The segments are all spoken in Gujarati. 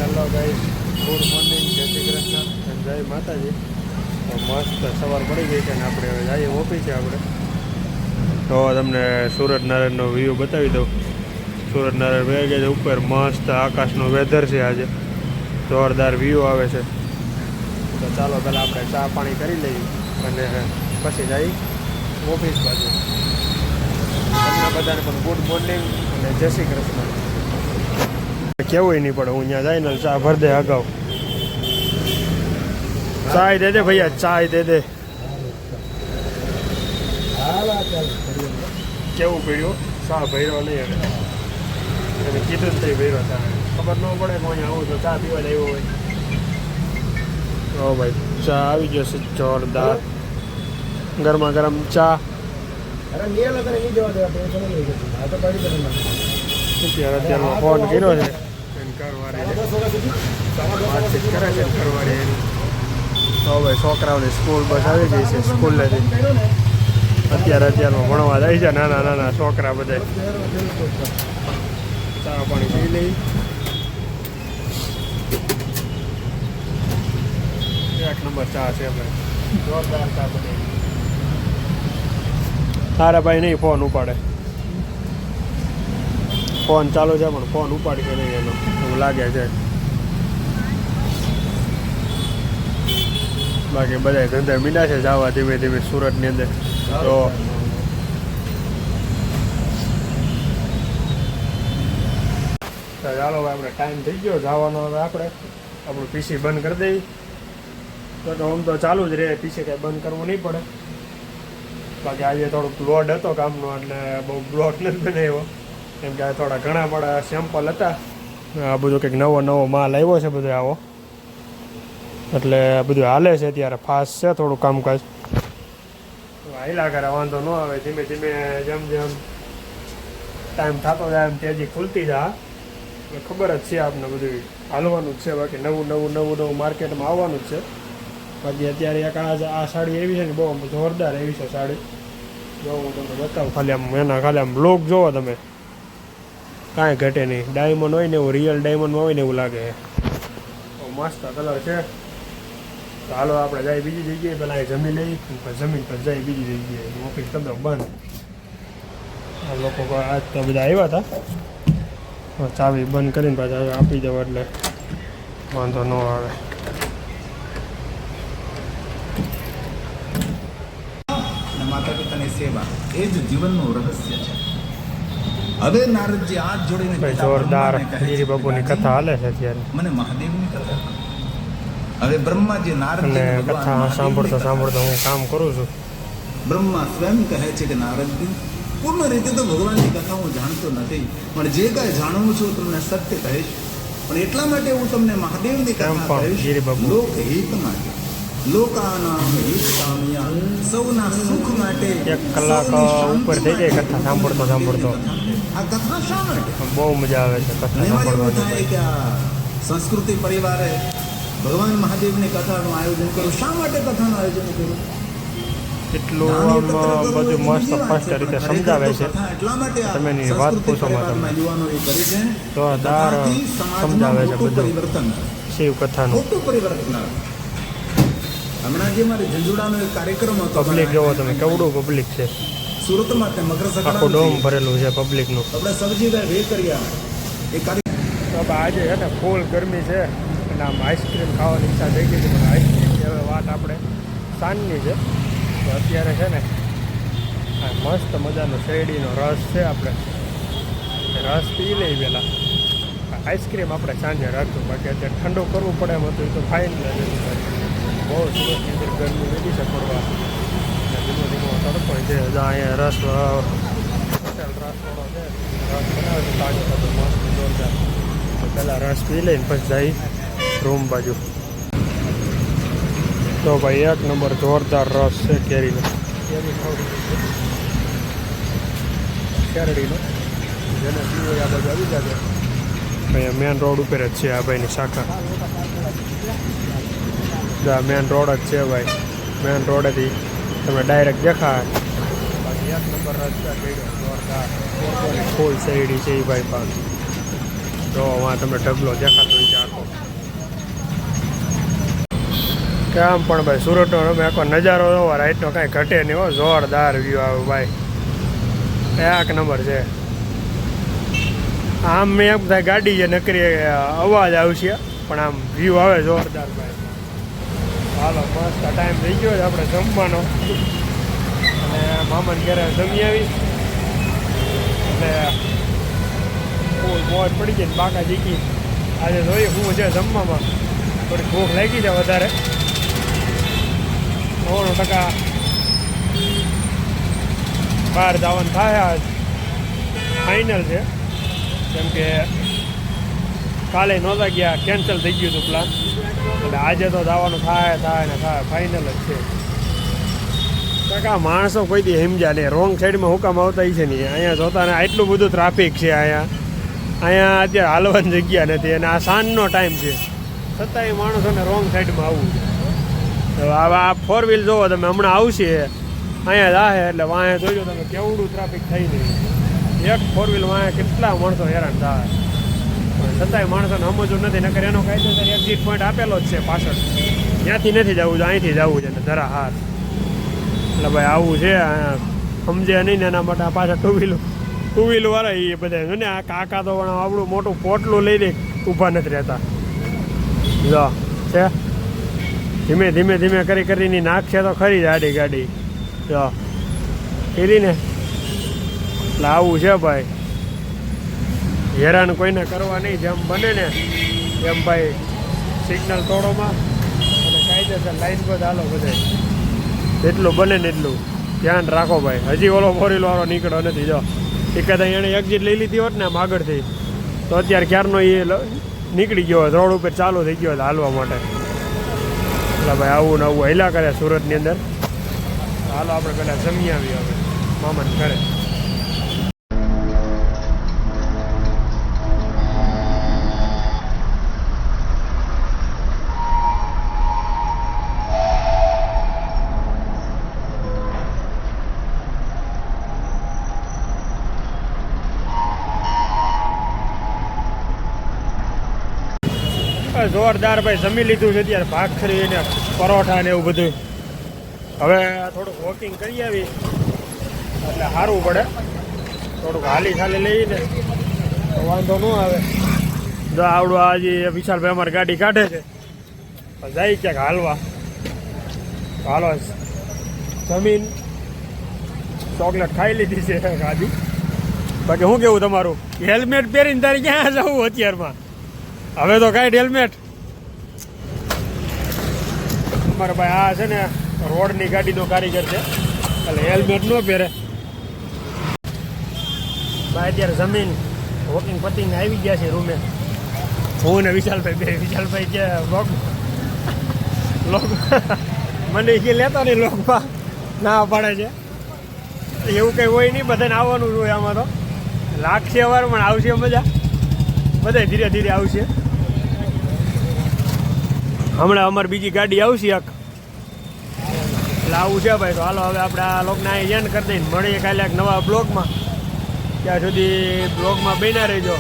હેલો ગાઈસ, ગુડ મોર્નિંગ, જય શ્રી કૃષ્ણ અને જય માતાજી. તો મસ્ત સવાર પડી ગઈ છે ને આપણે હવે જઈએ ઓફિસે. આપણે તો તમને સુરતનારાયણનો વ્યૂ બતાવી દઉં. સુરતનારાયણ વેગે છે ઉપર, મસ્ત આકાશનું વેધર છે આજે, જોરદાર વ્યૂ આવે છે. તો ચાલો પહેલાં આપણે ચા પાણી કરી લઈએ અને પછી જઈ ઓફિસ બાજુ. તમને બધાને પણ ગુડ મોર્નિંગ અને જય શ્રી કૃષ્ણ. કેવું નહીં પડે, હું ત્યાં જઈને ચા ભર દે અગાઉ. ચાય દે દે ભૈયા, ચાય દે દે. કેવું પીડ્યું? ચા ભર્યો નહીં હવે, એને કીધું ને ભર્યો ચા. ખબર ન પડે કે અહીંયા આવું તો ચા પીવા આવ્યો હોય. ઓ ભાઈ, ચા આવી ગયો છે જોરદાર, ગરમા ગરમ ચા. અત્યારમાં ફોન કર્યો છે વાતચીત કરે છે ઘરવાળી એની. તો ભાઈ છોકરાઓની સ્કૂલ બસ આવી ગઈ છે સ્કૂલેથી. અત્યારમાં ભણવા જાય છે નાના નાના છોકરા બધા. ચા પાણી પી લઈ. એક નંબર ચા છે ભાઈ, જોરદાર ચા બની. તારા ભાઈ નહીં ફોન ઉપાડે, ફોન ચાલુ છે પણ ફોન ઉપાડી કે નહીં એનો એવું લાગે છે. બાકી બધા ધંધા મીડા છે જવા ધીમે ધીમે સુરતની અંદર. તો ચાલો ભાઈ, આપણે ટાઈમ થઈ ગયો જવાનો. હવે આપણે આપણું પીસી બંધ કરી દઈએ. તો આમ તો ચાલુ જ રહે, પીસી કાંઈ બંધ કરવું નહીં પડે. બાકી આજે થોડુંક લોડ હતો કામનો એટલે બહુ બ્લોક નથી બનાવ્યો, કેમ કે થોડા ઘણા મારા સેમ્પલ હતા. આ બધું કંઈક નવો માલ આવ્યો છે બધો આવો, એટલે બધું હાલે છે અત્યારે. ફાસ્ટ છે થોડું કામકાજ, હાલ્યા કરે, વાંધો ન આવે. ધીમે ધીમે જેમ જેમ ટાઈમ થતો જાય એમ તેજી ખુલતી જાય. ખબર જ છે આપને બધું હાલવાનું જ છે. બાકી નવું માર્કેટમાં આવવાનું જ છે. બાકી અત્યારે એક આ સાડી એવી છે ને, બહુ જોરદાર એવી છે સાડી. જો હું તમને બતાવું, ખાલી આમ એના ખાલી આમ લુક જોવો તમે, કાંઈ ઘટે નહીં. ડાયમંડ હોય ને એવું, રિયલ ડાયમંડમાં હોય ને એવું લાગે. મસ્ત કલર છે. તો હાલો આપણે જાય બીજી જગ્યાએ, પહેલાં એ જમી લઈ, જમીન પર જાય બીજી જગ્યાએ. ઓફિસ કરી દો બંધ. આ લોકો આજ તો બધા આવ્યા હતા, ચાવી બંધ કરીને પાછા આપી દો એટલે વાંધો ન આવે. માતા પિતાની સેવા એ જ જીવનનું રહસ્ય છે. હવે નારદજી હાથ જોડીને જોરદાર ગિરી બાપુની કથા હાલે છે અત્યારે. મને મહાદેવની કથા. હવે બ્રહ્માજી નારદજીને કથા સાંભળતો હું કામ કરું છું. બ્રહ્મા સ્વયં કહે છે કે નારદજી, પૂર્ણ રીતે તો ભગવાનની કથા હું જાણતો નથી, પણ જે કાંઈ જાણું છું તમને સત્ય કહીશ. પણ એટલા માટે હું તમને મહાદેવની કથા કહીશ, લોકહિત માટે, લોકાનામ હિતકામ્યા, સૌના સુખ માટે. 1 કલાક ઉપર થઈ જાય કથા સાંભળતો. આ કથા શા માટે? બહુ મજા આવે છે કથા સાંભળવાની. કે આ સંસ્કૃતિ પરિવારે ભગવાન મહાદેવની કથાનું આયોજન કર્યું. શા માટે કથાનું આયોજન કર્યું? એટલું આમ બધું મસ્ત સ્પષ્ટ રીતે સમજાવે છે. તમે એની વાત પૂછોમાં તમે જોરદાર સમજાવે છે બધું શિવ કથાનું. પરિવર્તન. હમણાં જે મારે ઝંઝુડાનો એક કાર્યક્રમ હતો, પબ્લિક જોવો તમે, કેવડું પબ્લિક છે. સુરતમાં તે મકર સંક્રાંતિ આખું ડોમ ભરેલું છે પબ્લિકનું. આપણે સબજીભાઈ વેકરિયા એ કાર્યક્રમ. આજે છે ને ફૂલ ગરમી છે અને આમ આઈસ્ક્રીમ ખાવાની ઈચ્છા થઈ ગઈ છે, પણ આઈસ્ક્રીમની હવે વાત આપણે સાંજની છે. તો અત્યારે છે ને આ મસ્ત મજાનો શેરડીનો રસ છે, આપણે રસ પી લઈ પહેલાં. આઈસ્ક્રીમ આપણે સાંજે રાખશું, બાકી અત્યારે ઠંડુ કરવું પડે એમ હતું, એ તો ફાઇન નથી. બહુ સુરતની અંદર ગરમી વેચી છે પડવા, ધીમો તડકો છે. અહીંયા રસ હોટેલ રસ થોડો છે, રસ બનાવે છે તાજો તાજો મસ્ત જોરદાર. તો પહેલાં રસ પી લઈને પછી જાય રૂમ બાજુ. તો ભાઈ 1 નંબર જોરદાર રસ છે કેરીનો, શેરડીનો. જેને પીવો આ બાજુ આવી જશે. અહીંયા મેન રોડ ઉપર જ છે આ ભાઈની શાખા. મેન રોડ જ છે ભાઈ, મેન રોડેથી તમે ડાયરેક્ટ દેખાય. બાકી 1 નંબર રસ્તા કર્યો જોરદાર. ફૂલ શેરડી છે એ ભાઈ પાસે. જો વાં તમને ઢગલો દેખાતો હોય છે આખો. કેમ પણ ભાઈ સુરતનો તમે આખો નજારો જોવો રાઈટનો કાંઈ ઘટે નહીં હો, જોરદાર વ્યૂ આવે ભાઈ, એક નંબર છે. આમ મેં એમ થાય ગાડી જે નકરી અવાજ આવશે પણ આમ વ્યૂ આવે જોરદાર ભાઈ. હાલો મસ્ત ટાઈમ થઈ ગયો છે આપણે જમવાનો, અને મામાને ઘરે જમી આવી એટલે ફૂલ મોજ પડી ગઈ ને બાકા જીકી. આજે જોઈએ હું છે જમવામાં થોડી ભૂખ લાગી છે વધારે, 99% બહાર જવાનું થાય આજ ફાઇનલ છે, કેમ કે કાલે નહોતા ગયા, કેન્સલ થઈ ગયું હતું પ્લાન, એટલે આજે તો જવાનું થાય ને થાય, ફાઇનલ જ છે. કાકા માણસો કોઈથી સમજ્યા નહીં, રોંગ સાઈડમાં હુકામ આવતા છે નહીં. અહીંયા જોતા ને આટલું બધું ટ્રાફિક છે અહીંયા અત્યારે હાલવાની જગ્યા નથી, અને આ સાંજનો ટાઈમ છે છતાંય માણસોને રોંગ સાઈડમાં આવવું છે. હવે આ 4 વ્હીલ જોવો તમે, હમણાં આવશે અહીંયા જાહે એટલે વાંહે જોઈજો તમે કેવડું ટ્રાફિક થઈ નહીં. એક 4 વ્હીલ વાંહે કેટલા માણસો હેરાન થાય, પણ છતાંય માણસોને સમજવું નથી. નકર એનો કાયદેસર એક્ઝિટ પોઈન્ટ આપેલો જ છે પાછળ, ત્યાંથી નથી જવું, અહીંથી જવું છે ને ધરા હાર. એટલે ભાઈ આવું છે સમજે નહીં ને એના માટે પાછા ટુ વ્હીલ વાળા એ બધા ને આ કાકા તો આવડું મોટું પોટલું લઈને ઊભા નથી રહેતા. જો છે ધીમે ધીમે કરીને નાખશે તો ખરી જ આડી ગાડી, જો કરીને. એટલે આવું છે ભાઈ, હેરાન કોઈને કરવા નહીં, જેમ બને ને એમ ભાઈ સિગ્નલ તોડોમાં અને કાયદેસર લાઈન પર હાલો બધે, જેટલું બને ને એટલું ધ્યાન રાખો ભાઈ. હજી ઓલો 4 વ્હીલ વાળો નીકળ્યો નથી, જો એકાદા એણે એક્ઝિટ લઈ લીધી હોત ને આમ આગળથી તો અત્યારે ક્યારનો એ નીકળી ગયો હોત, રોડ ઉપર ચાલુ થઈ ગયો હતો હાલવા માટે. એટલે ભાઈ આવું ને આવું હેલા કરે સુરતની અંદર. હાલો આપણે પહેલાં જમી આવીએ હવે મામાને ઘરે. જોરદાર ભાઈ જમી લીધું છે અત્યારે, ભાખરી ને પરોઠા ને એવું બધું. હવે થોડુંક વોકિંગ કરી આવી એટલે સારું પડે, થોડુંક હાલી લઈને તો વાંધો ન આવે. જો આવડું આજે વિશાલભાઈ અમારી ગાડી કાઢે છે, જાય ક્યાંક હાલવા. હાલો જમીન ચોકલેટ ખાઈ લીધી છે ગાડી. બાકી શું કેવું તમારું? હેલ્મેટ પહેરીને તારે ક્યાં જવું અત્યારમાં? હવે તો કાંઈ હેલ્મેટ અમારે ભાઈ આ છે ને રોડની ગાડીનો કારીગર છે, એટલે હેલ્મેટ ન પહેરે ભાઈ. અત્યારે જમીન વોકિંગ પતિને આવી ગયા છે રૂમે, હું ને વિશાલભાઈ વિશાલભાઈ કે લોક મને કે લેતા નહીં, લોકમાં ના પાડે છે. એવું કંઈ હોય નહીં, બધાને આવવાનું જ હોય આમાં. તો લાગશે વાર પણ આવશે મજા, બધા ધીરે ધીરે આવશે. હમણાં અમારી બીજી ગાડી આવશે એક, એટલે આવું છે ભાઈ. તો હાલો હવે આપણે આ લોકને અહીં એન્ડ કરી દઈને મળીએ કાલે એક નવા બ્લોગમાં. ત્યાં સુધી બ્લોગમાં બન્યા રહેજો,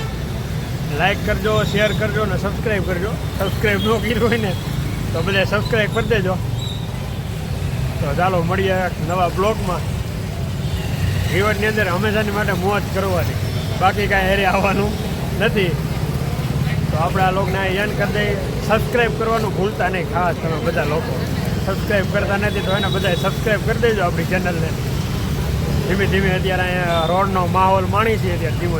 લાઈક કરજો, શેર કરજો ને સબસ્ક્રાઈબ કરજો. સબસ્ક્રાઈબ ન કર્યું હોય ને તો બધા સબસ્ક્રાઈબ કરી દેજો. તો ચાલો મળીએ એક નવા બ્લોગમાં. જીવનની અંદર હંમેશાની માટે મોજ કરવાની, બાકી કાંઈ હેરે આવવાનું નથી. તો આપણે આ લોકને એન્ડ કરી દઈએ. સબસ્ક્રાઈબ કરવાનું ભૂલતા નહીં ખાસ, તમે બધા લોકો સબસ્ક્રાઈબ કરતા નથી તો એને બધા સબસ્ક્રાઈબ કરી દેજો આપણી ચેનલને. ધીમે ધીમે અત્યારે અહીંયા રોડનો માહોલ માણી છીએ અત્યારે ધીમો.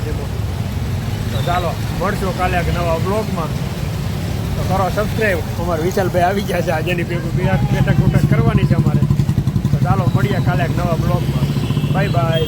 તો ચાલો મળશું કાલે એક નવા બ્લોગમાં. તો કરો સબસ્ક્રાઈબ. અમારે વિશાલભાઈ આવી ગયા છે, જેની ભેગું બેઠક કરવાની છે અમારે. તો ચાલો મળીએ કાલે એક નવા બ્લોગમાં. Bye bye.